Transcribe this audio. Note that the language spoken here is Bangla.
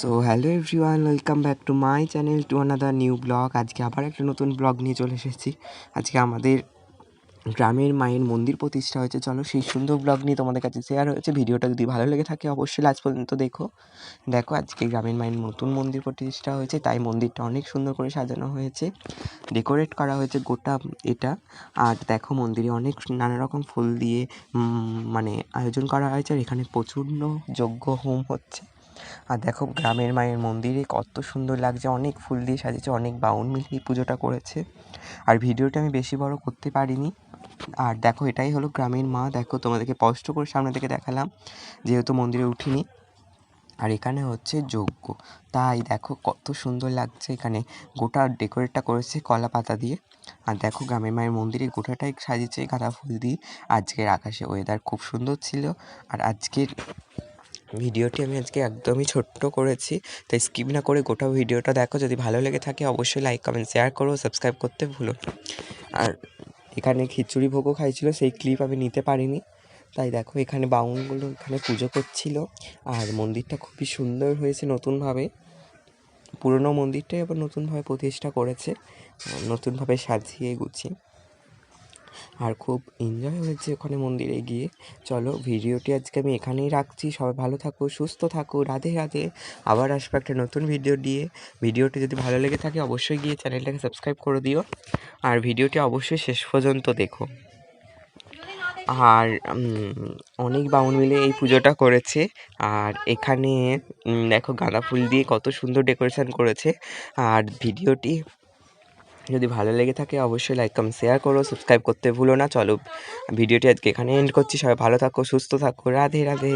So hello everyone, welcome back to my channel to another new blog. আজকে আবার একটা নতুন ব্লগ নিয়ে চলে এসেছি। আজকে আমাদের গ্রামের মায়ের মন্দির প্রতিষ্ঠা হয়েছে। চলো সেই সুন্দর ব্লগ নিয়ে তোমাদের কাছে শেয়ার হয়েছে। ভিডিওটা যদি ভালো লেগে থাকে অবশ্যই লাস্ট পর্যন্ত দেখো আজকে গ্রামের মায়ের নতুন মন্দির প্রতিষ্ঠা হয়েছে, তাই মন্দিরটা অনেক সুন্দর করে সাজানো হয়েছে, ডেকোরেট করা হয়েছে গোটা এটা। আর দেখো মন্দিরে অনেক নানা রকম ফুল দিয়ে মানে আয়োজন করা হয়েছে। আর এখানে প্রচণ্ড যজ্ঞ হোম হচ্ছে। আর দেখো গ্রামের মায়ের মন্দিরে কত সুন্দর লাগছে, অনেক ফুল দিয়ে সাজিয়েছে, অনেক বাউন মিলিয়ে এই পুজোটা করেছে। আর ভিডিওটা আমি বেশি বড় করতে পারিনি। আর দেখো এটাই হলো গ্রামের মা। দেখো তোমাদেরকে স্পষ্ট করে সামনে থেকে দেখালাম, যেহেতু মন্দিরে উঠিনি। আর এখানে হচ্ছে যজ্ঞ, তাই দেখো কত সুন্দর লাগছে। এখানে গোটা ডেকোরেটটা করেছে কলা পাতা দিয়ে। আর দেখো গ্রামের মায়ের মন্দিরে গোটাটাই সাজিয়েছে গাঁদা ফুল দিয়ে। আজকের আকাশে ওয়েদার খুব সুন্দর ছিল। আর আজকের ভিডিওটি আমি আজকে একদমই ছোট্ট করেছি, তাই স্কিপ না করে গোটা ভিডিওটা দেখো। যদি ভালো লেগে থাকে অবশ্যই লাইক কমেন্ট শেয়ার করো, সাবস্ক্রাইব করতে ভুলো না। আর এখানে খিচুড়ি ভোগও খাইছিল, সেই ক্লিপ আমি নিতে পারিনি। তাই দেখো এখানে বাউনগুলো এখানে পুজো করছিল। আর মন্দিরটা খুবই সুন্দর হয়েছে নতুনভাবে। পুরনো মন্দিরটাই আবার নতুনভাবে প্রতিষ্ঠা করেছে, নতুনভাবে সাজিয়ে গুছিয়ে। আর খুব এনজয় হয়েছে ওখানে মন্দিরে গিয়ে। চলো ভিডিওটি আজকে আমি এখানেই রাখছি। সবাই ভালো থাকো, সুস্থ থাকো, রাধে রাধে। আবার আসবো একটা নতুন ভিডিও দিয়ে। ভিডিওটি যদি ভালো লেগে থাকে অবশ্যই গিয়ে চ্যানেলটাকে সাবস্ক্রাইব করে দিও। আর ভিডিওটি অবশ্যই শেষ পর্যন্ত দেখো। আর অনেক বাউন মিলে এই পুজোটা করেছে। আর এখানে দেখো গাঁদা ফুল দিয়ে কত সুন্দর ডেকোরেশন করেছে। আর ভিডিওটি যদি ভালো লেগে থাকে অবশ্যই লাইক কমেন্ট শেয়ার করো, সাবস্ক্রাইব করতে ভুলো না। চলো ভিডিওটি আজকে এখানে এন্ড করছি। সবাই ভালো থাকো, সুস্থ থাকো, রাধে রাধে।